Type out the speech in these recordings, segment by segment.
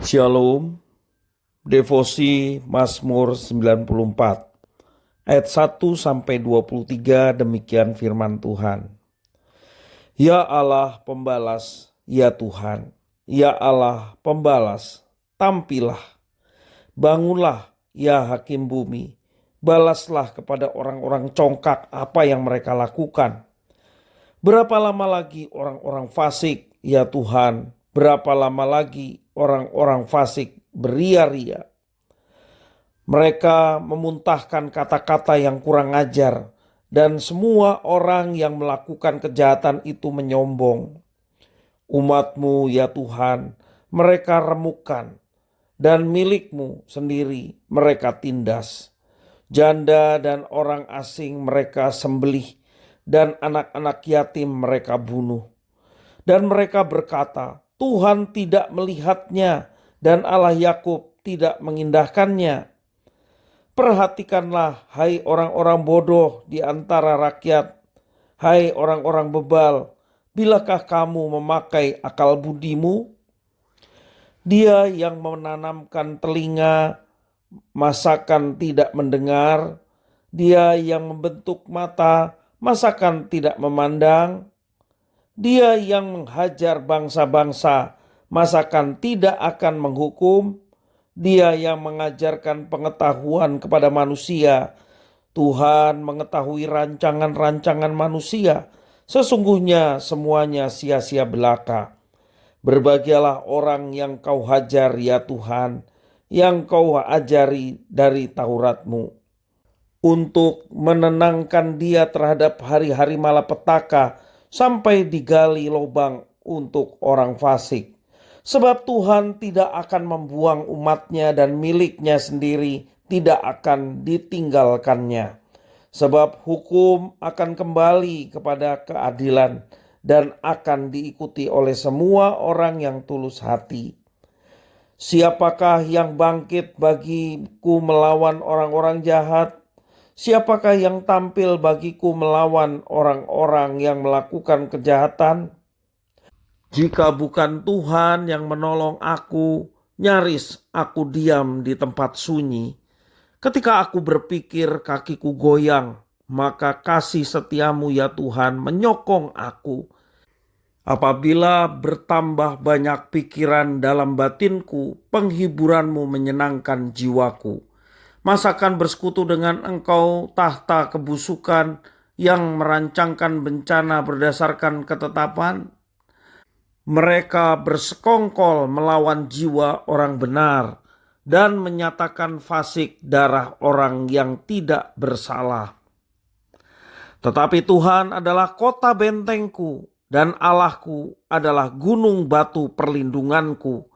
Shalom, Devosi Mazmur 94 ayat 1-23 demikian firman Tuhan. Ya Allah pembalas, ya Tuhan, ya Allah pembalas, tampillah. Bangunlah ya hakim bumi, balaslah kepada orang-orang congkak apa yang mereka lakukan. Berapa lama lagi orang-orang fasik, ya Tuhan, berapa lama lagi orang-orang fasik beria-ria. Mereka memuntahkan kata-kata yang kurang ajar, dan semua orang yang melakukan kejahatan itu menyombong. Umat-Mu ya Tuhan, mereka remukkan, dan milik-Mu sendiri mereka tindas. Janda dan orang asing mereka sembelih, dan anak-anak yatim mereka bunuh. Dan mereka berkata, Tuhan tidak melihatnya, dan Allah Yakub tidak mengindahkannya. Perhatikanlah, hai orang-orang bodoh di antara rakyat, hai orang-orang bebal, bilakah kamu memakai akal budimu? Dia yang menanamkan telinga, masakan tidak mendengar? Dia yang membentuk mata, masakan tidak memandang? Dia yang menghajar bangsa-bangsa, masakan tidak akan menghukum? Dia yang mengajarkan pengetahuan kepada manusia. Tuhan mengetahui rancangan-rancangan manusia. Sesungguhnya semuanya sia-sia belaka. Berbahagialah orang yang kau hajar ya Tuhan, yang kau ajari dari Taurat-Mu, untuk menenangkan dia terhadap hari-hari malapetaka, sampai digali lubang untuk orang fasik. Sebab Tuhan tidak akan membuang umatnya, dan miliknya sendiri tidak akan ditinggalkannya. Sebab hukum akan kembali kepada keadilan, dan akan diikuti oleh semua orang yang tulus hati. Siapakah yang bangkit bagiku melawan orang-orang jahat? Siapakah yang tampil bagiku melawan orang-orang yang melakukan kejahatan? Jika bukan Tuhan yang menolong aku, nyaris aku diam di tempat sunyi. Ketika aku berpikir kakiku goyang, maka kasih setiamu ya Tuhan menyokong aku. Apabila bertambah banyak pikiran dalam batinku, penghiburanmu menyenangkan jiwaku. Masakan bersekutu dengan engkau tahta kebusukan yang merancangkan bencana berdasarkan ketetapan? Mereka bersekongkol melawan jiwa orang benar, dan menyatakan fasik darah orang yang tidak bersalah. Tetapi Tuhan adalah kota bentengku, dan Allahku adalah gunung batu perlindunganku.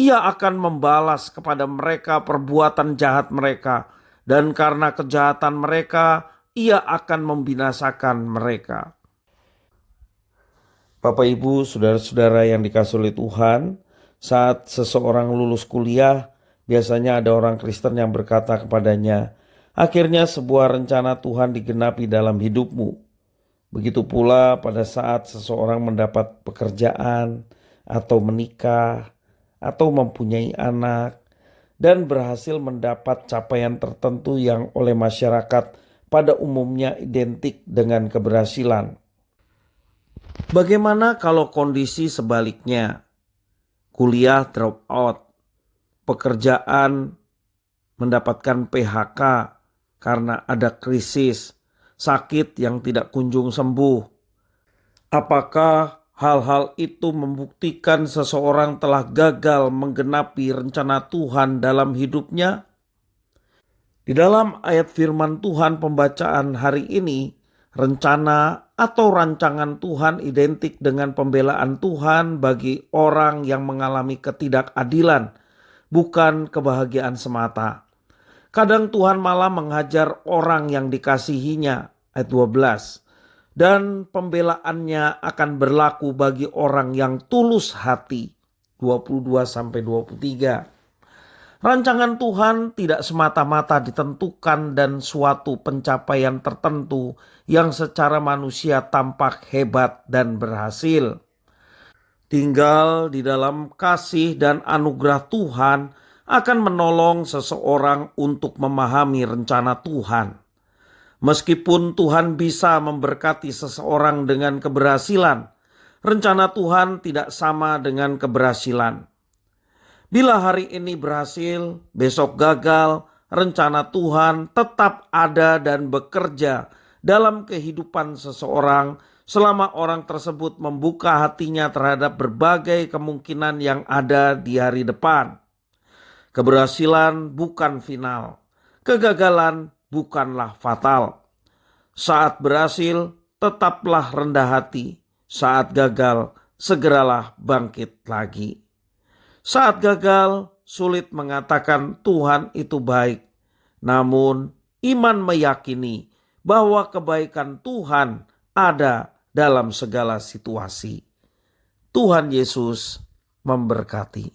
Ia akan membalas kepada mereka perbuatan jahat mereka, dan karena kejahatan mereka, ia akan membinasakan mereka. Bapak, Ibu, saudara-saudara yang dikasihi oleh Tuhan, saat seseorang lulus kuliah, biasanya ada orang Kristen yang berkata kepadanya, akhirnya sebuah rencana Tuhan digenapi dalam hidupmu. Begitu pula pada saat seseorang mendapat pekerjaan, atau menikah, atau mempunyai anak, dan berhasil mendapat capaian tertentu yang oleh masyarakat pada umumnya identik dengan keberhasilan. Bagaimana kalau kondisi sebaliknya? Kuliah drop out, pekerjaan mendapatkan PHK karena ada krisis, sakit yang tidak kunjung sembuh. Apakah hal-hal itu membuktikan seseorang telah gagal menggenapi rencana Tuhan dalam hidupnya? Di dalam ayat firman Tuhan pembacaan hari ini, rencana atau rancangan Tuhan identik dengan pembelaan Tuhan bagi orang yang mengalami ketidakadilan, bukan kebahagiaan semata. Kadang Tuhan malah menghajar orang yang dikasihinya, ayat 12. Dan pembelaannya akan berlaku bagi orang yang tulus hati, 22-23. Rancangan Tuhan tidak semata-mata ditentukan dan suatu pencapaian tertentu yang secara manusia tampak hebat dan berhasil. Tinggal di dalam kasih dan anugerah Tuhan akan menolong seseorang untuk memahami rencana Tuhan. Meskipun Tuhan bisa memberkati seseorang dengan keberhasilan, rencana Tuhan tidak sama dengan keberhasilan. Bila hari ini berhasil, besok gagal, rencana Tuhan tetap ada dan bekerja dalam kehidupan seseorang selama orang tersebut membuka hatinya terhadap berbagai kemungkinan yang ada di hari depan. Keberhasilan bukan final, kegagalan bukanlah fatal. Saat berhasil, tetaplah rendah hati. Saat gagal, segeralah bangkit lagi. Saat gagal, sulit mengatakan Tuhan itu baik. Namun, iman meyakini bahwa kebaikan Tuhan ada dalam segala situasi. Tuhan Yesus memberkati.